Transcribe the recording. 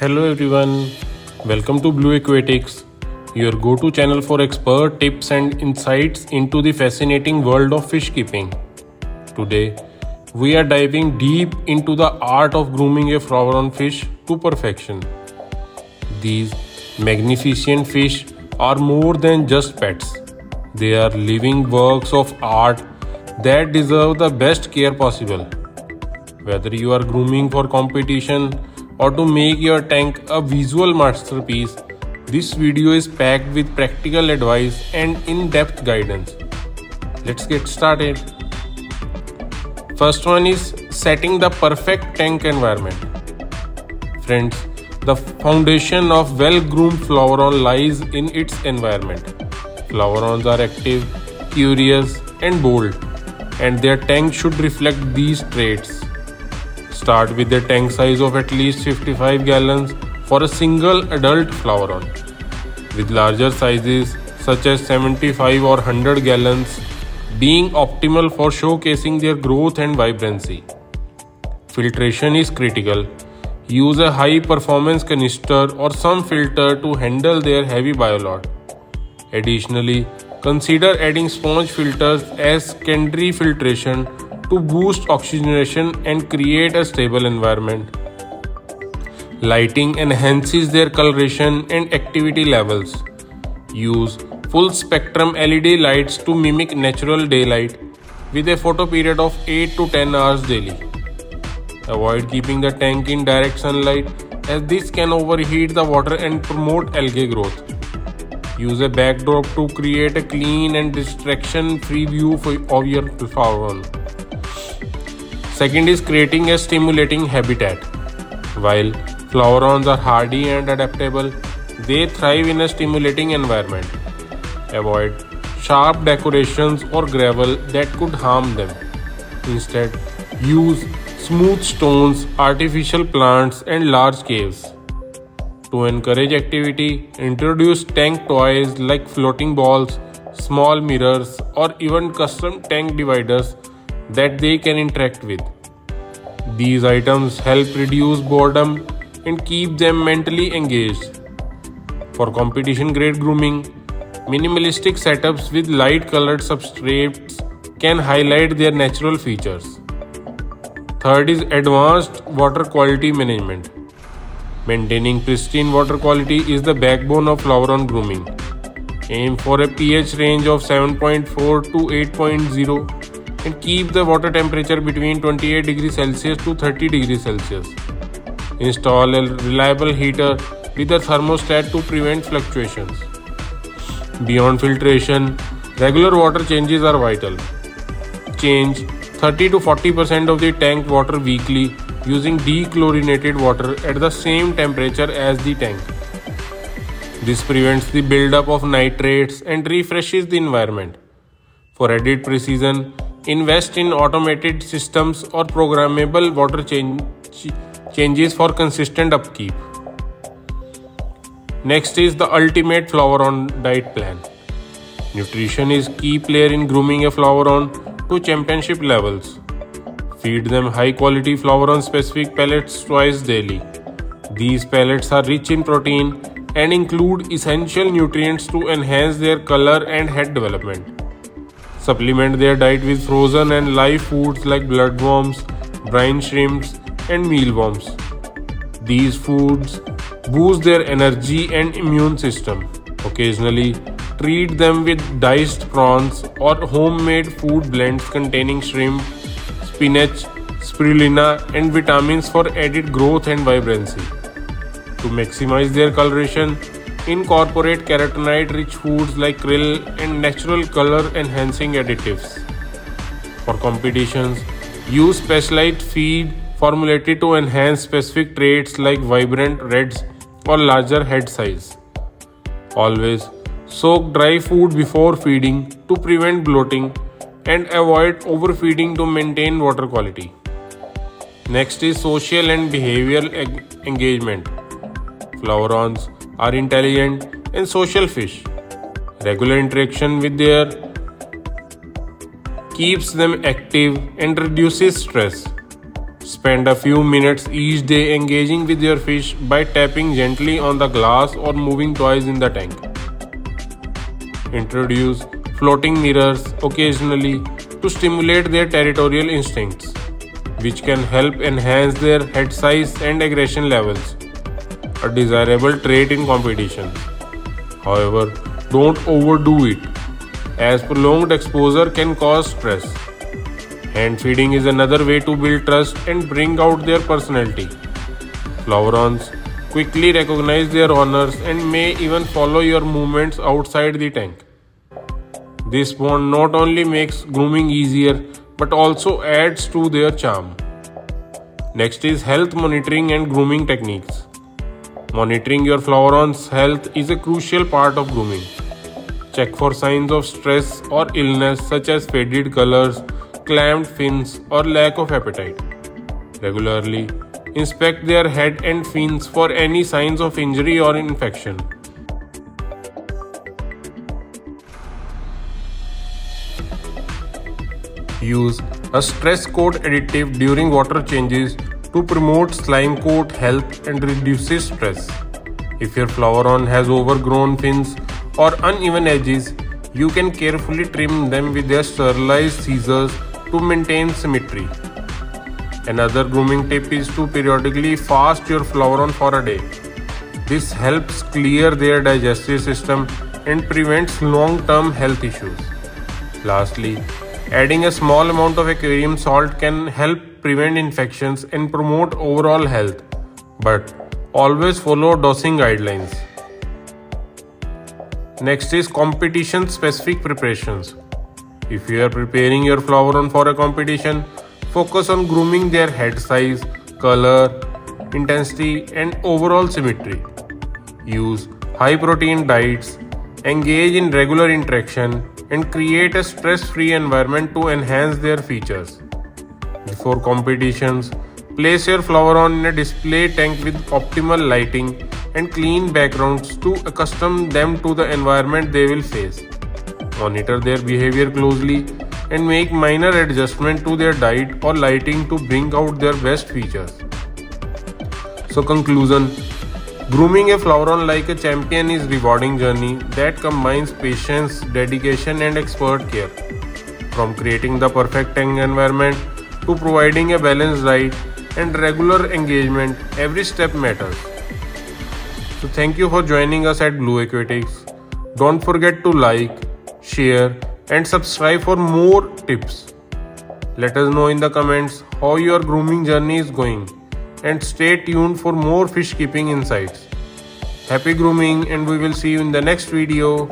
Hello everyone, welcome to Blue Aquatics, your go-to channel for expert tips and insights into the fascinating world of fish keeping. Today, we are diving deep into the art of grooming a flower-on fish to perfection. These magnificent fish are more than just pets. They are living works of art that deserve the best care possible. Whether you are grooming for competition or to make your tank a visual masterpiece, this video is packed with practical advice and in-depth guidance. Let's get started. First one is setting the perfect tank environment. Friends, the foundation of well-groomed flower-on lies in its environment. Flower-ons are active, curious, and bold, and their tank should reflect these traits. Start with a tank size of at least 55 gallons for a single adult flower-on, with larger sizes such as 75 or 100 gallons being optimal for showcasing their growth and vibrancy. Filtration is critical. Use a high-performance canister or some filter to handle their heavy bioload. Additionally, consider adding sponge filters as secondary filtration to boost oxygenation and create a stable environment. Lighting enhances their coloration and activity levels. Use full spectrum LED lights to mimic natural daylight with a photo period of 8 to 10 hours daily. Avoid keeping the tank in direct sunlight as this can overheat the water and promote algae growth. Use a backdrop to create a clean and distraction-free view of your flower-on. Second is creating a stimulating habitat. While flower-ons are hardy and adaptable, they thrive in a stimulating environment. Avoid sharp decorations or gravel that could harm them. Instead, use smooth stones, artificial plants, and large caves. To encourage activity, introduce tank toys like floating balls, small mirrors, or even custom tank dividers that they can interact with. These items help reduce boredom and keep them mentally engaged. For competition-grade grooming, minimalistic setups with light-colored substrates can highlight their natural features. Third is advanced water quality management. Maintaining pristine water quality is the backbone of flower-on grooming. Aim for a pH range of 7.4 to 8.0 and keep the water temperature between 28 degrees Celsius to 30 degrees Celsius. Install a reliable heater with a thermostat to prevent fluctuations. Beyond filtration, regular water changes are vital. Change 30 to 40% of the tank water weekly using dechlorinated water at the same temperature as the tank. This prevents the buildup of nitrates and refreshes the environment. For added precision, invest in automated systems or programmable water changes for consistent upkeep. Next is the ultimate flower-on diet plan. Nutrition is key player in grooming a flower-on to championship levels. Feed them high-quality flower-on specific pellets twice daily. These pellets are rich in protein and include essential nutrients to enhance their color and head development. Supplement their diet with frozen and live foods like bloodworms, brine shrimps, and mealworms. These foods boost their energy and immune system. Occasionally, treat them with diced prawns or homemade food blends containing shrimp, spinach, spirulina, and vitamins for added growth and vibrancy. To maximize their coloration, incorporate carotenoid-rich foods like krill and natural color-enhancing additives. For competitions, use specialized feed formulated to enhance specific traits like vibrant reds or larger head size. Always soak dry food before feeding to prevent bloating and avoid overfeeding to maintain water quality. Next is social and behavioral engagement. Flower-ons are intelligent and social fish. Regular interaction with their keeps them active and reduces stress. Spend a few minutes each day engaging with your fish by tapping gently on the glass or moving toys in the tank. Introduce floating mirrors occasionally to stimulate their territorial instincts, which can help enhance their head size and aggression levels, a desirable trait in competition. However, don't overdo it, as prolonged exposure can cause stress. Hand feeding is another way to build trust and bring out their personality. Flowerons quickly recognize their owners and may even follow your movements outside the tank. This bond not only makes grooming easier but also adds to their charm. Next is health monitoring and grooming techniques. Monitoring your floweron's health is a crucial part of grooming. Check for signs of stress or illness such as faded colors, clamped fins, or lack of appetite. Regularly inspect their head and fins for any signs of injury or infection. Use a stress coat additive during water changes to promote slime coat health and reduces stress. If your floweron has overgrown fins or uneven edges, you can carefully trim them with their sterilized scissors to maintain symmetry. Another grooming tip is to periodically fast your floweron for a day. This helps clear their digestive system and prevents long-term health issues. Lastly, adding a small amount of aquarium salt can help prevent infections and promote overall health, but always follow dosing guidelines. Next is competition-specific preparations. If you are preparing your floweron for a competition, focus on grooming their head size, color, intensity, and overall symmetry. Use high-protein diets, engage in regular interaction, and create a stress-free environment to enhance their features. Before competitions, place your floweron in a display tank with optimal lighting and clean backgrounds to accustom them to the environment they will face. Monitor their behavior closely and make minor adjustments to their diet or lighting to bring out their best features. So conclusion, grooming a floweron like a champion is a rewarding journey that combines patience, dedication and expert care. From creating the perfect tank environment to providing a balanced diet and regular engagement, every step matters. So thank you for joining us at Blue Aquatics. Don't forget to like, share and subscribe for more tips. Let us know in the comments how your grooming journey is going, and stay tuned for more fish keeping insights. Happy grooming, and we will see you in the next video.